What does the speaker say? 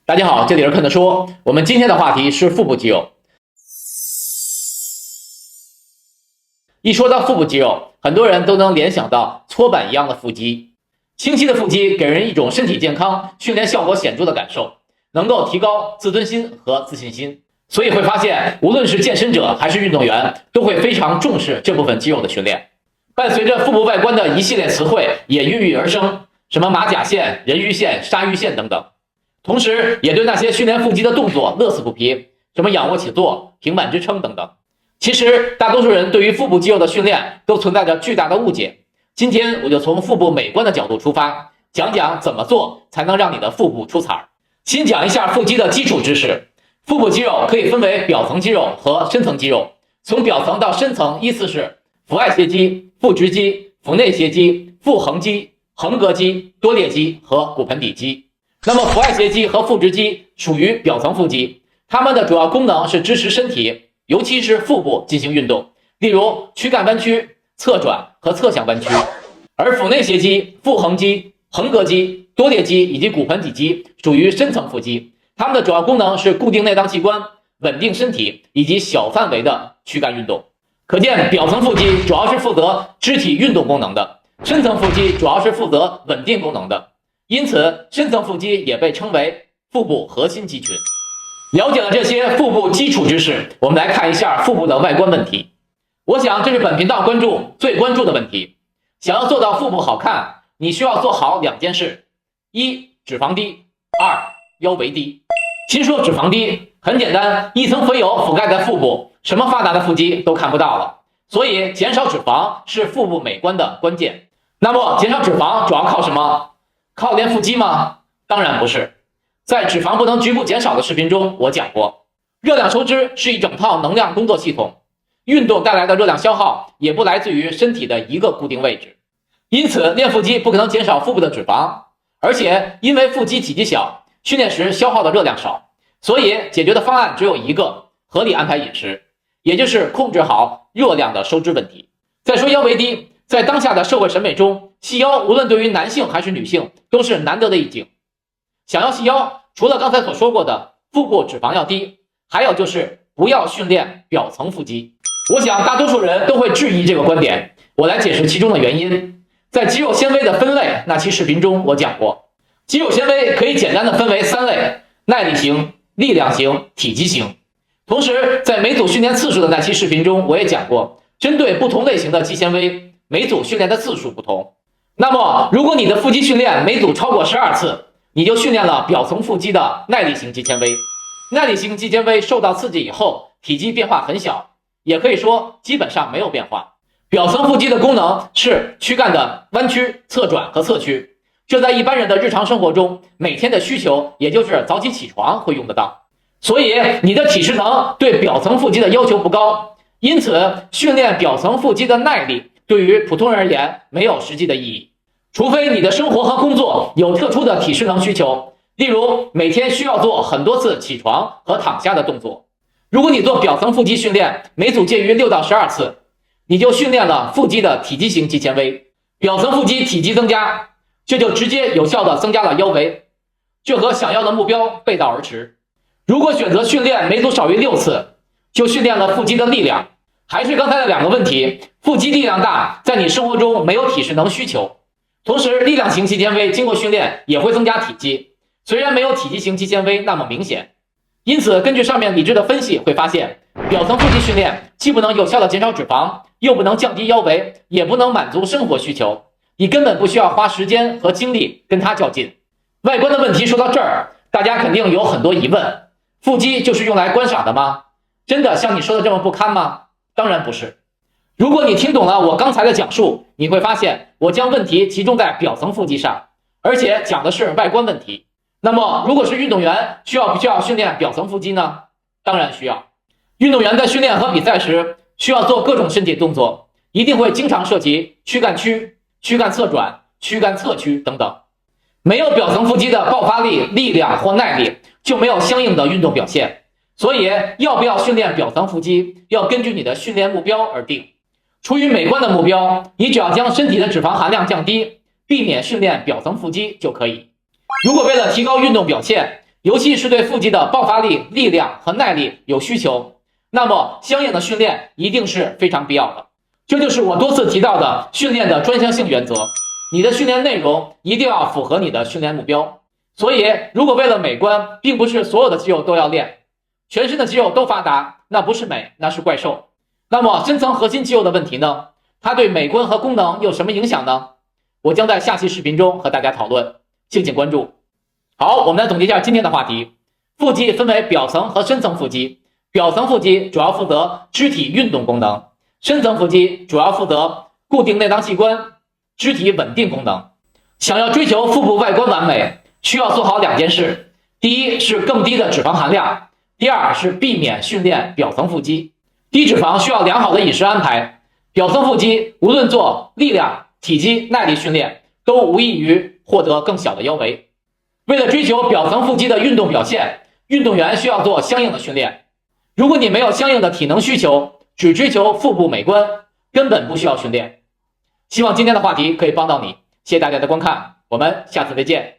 大家好，这里是看得说。我们今天的话题是腹部肌肉。一说到腹部肌肉，很多人都能联想到搓板一样的腹肌。清晰的腹肌给人一种身体健康、训练效果显著的感受，能够提高自尊心和自信心。所以会发现，无论是健身者还是运动员，都会非常重视这部分肌肉的训练。伴随着腹部外观的一系列词汇也孕育而生，什么马甲线、人鱼线、鲨鱼线等等。同时也对那些训练腹肌的动作乐此不疲，什么仰卧起坐、平板支撑等等。其实大多数人对于腹部肌肉的训练都存在着巨大的误解。今天我就从腹部美观的角度出发，讲讲怎么做才能让你的腹部出彩。先讲一下腹肌的基础知识。腹部肌肉可以分为表层肌肉和深层肌肉。从表层到深层依次是腹外斜肌、腹直肌、腹内斜肌、腹横肌、横膈肌、多裂肌和骨盆底肌。那么腹外斜肌和腹直肌属于表层腹肌，它们的主要功能是支持身体，尤其是腹部进行运动，例如躯干弯曲、侧转和侧向弯曲。而腹内斜肌、腹横肌、横膈肌、多裂肌以及骨盆底肌属于深层腹肌，它们的主要功能是固定内脏器官、稳定身体以及小范围的躯干运动。可见表层腹肌主要是负责肢体运动功能的，深层腹肌主要是负责稳定功能的。因此深层腹肌也被称为腹部核心肌群。了解了这些腹部基础知识，我们来看一下腹部的外观问题。我想这是本频道最关注的问题。想要做到腹部好看，你需要做好两件事：一、脂肪低；二、腰围低。先说脂肪低，很简单，一层肥油覆盖在腹部，什么发达的腹肌都看不到了。所以减少脂肪是腹部美观的关键。那么减少脂肪主要靠什么？靠练腹肌吗？当然不是。在脂肪不能局部减少的视频中，我讲过，热量收支是一整套能量工作系统，运动带来的热量消耗也不来自于身体的一个固定位置。因此练腹肌不可能减少腹部的脂肪，而且因为腹肌体积小，训练时消耗的热量少，所以解决的方案只有一个：合理安排饮食，也就是控制好热量的收支问题。再说腰围低，在当下的社会审美中，细腰无论对于男性还是女性都是难得的一景。想要细腰，除了刚才所说过的腹部脂肪要低，还有就是不要训练表层腹肌。我想大多数人都会质疑这个观点，我来解释其中的原因。在肌肉纤维的分类那期视频中我讲过，肌肉纤维可以简单的分为三类：耐力型、力量型、体积型。同时在每组训练次数的那期视频中我也讲过，针对不同类型的肌纤维，每组训练的次数不同。那么如果你的腹肌训练每组超过12次，你就训练了表层腹肌的耐力型肌纤维。耐力型肌纤维受到刺激以后，体积变化很小，也可以说基本上没有变化。表层腹肌的功能是躯干的弯曲、侧转和侧屈，这在一般人的日常生活中，每天的需求也就是早起起床会用得到。所以你的体适能对表层腹肌的要求不高，因此训练表层腹肌的耐力对于普通人而言没有实际的意义。除非你的生活和工作有特殊的体适能需求，例如每天需要做很多次起床和躺下的动作。如果你做表层腹肌训练，每组介于6到12次，你就训练了腹肌的体积型肌纤维。表层腹肌体积增加，这就直接有效的增加了腰围，这和想要的目标背道而驰。如果选择训练每组少于6次，就训练了腹肌的力量。还是刚才的两个问题，腹肌力量大，在你生活中没有体适能需求。同时力量型肌纤维经过训练也会增加体积，虽然没有体积型肌纤维那么明显。因此根据上面理智的分析会发现，表层腹肌训练既不能有效的减少脂肪，又不能降低腰围，也不能满足生活需求，你根本不需要花时间和精力跟它较劲。外观的问题说到这儿，大家肯定有很多疑问，腹肌就是用来观赏的吗？真的像你说的这么不堪吗？当然不是。如果你听懂了我刚才的讲述，你会发现我将问题集中在表层腹肌上，而且讲的是外观问题。那么如果是运动员，需要不需要训练表层腹肌呢？当然需要。运动员在训练和比赛时需要做各种身体动作，一定会经常涉及躯干屈、躯干侧转、躯干侧屈等等。没有表层腹肌的爆发力、力量或耐力，就没有相应的运动表现。所以要不要训练表层腹肌，要根据你的训练目标而定。出于美观的目标，你只要将身体的脂肪含量降低，避免训练表层腹肌就可以。如果为了提高运动表现，尤其是对腹肌的爆发力、力量和耐力有需求，那么相应的训练一定是非常必要的。这就是我多次提到的训练的专项性原则，你的训练内容一定要符合你的训练目标。所以如果为了美观，并不是所有的肌肉都要练，全身的肌肉都发达，那不是美，那是怪兽。那么深层核心肌肉的问题呢？它对美观和功能有什么影响呢？我将在下期视频中和大家讨论，敬请关注。好，我们来总结一下今天的话题。腹肌分为表层和深层腹肌，表层腹肌主要负责肢体运动功能，深层腹肌主要负责固定内脏器官、肢体稳定功能。想要追求腹部外观完美，需要做好2件事。第一是更低的脂肪含量，第二是避免训练表层腹肌。低脂肪需要良好的饮食安排，表层腹肌无论做力量、体积、耐力训练，都无异于获得更小的腰围。为了追求表层腹肌的运动表现，运动员需要做相应的训练。如果你没有相应的体能需求，只追求腹部美观，根本不需要训练。希望今天的话题可以帮到你，谢谢大家的观看，我们下次再见。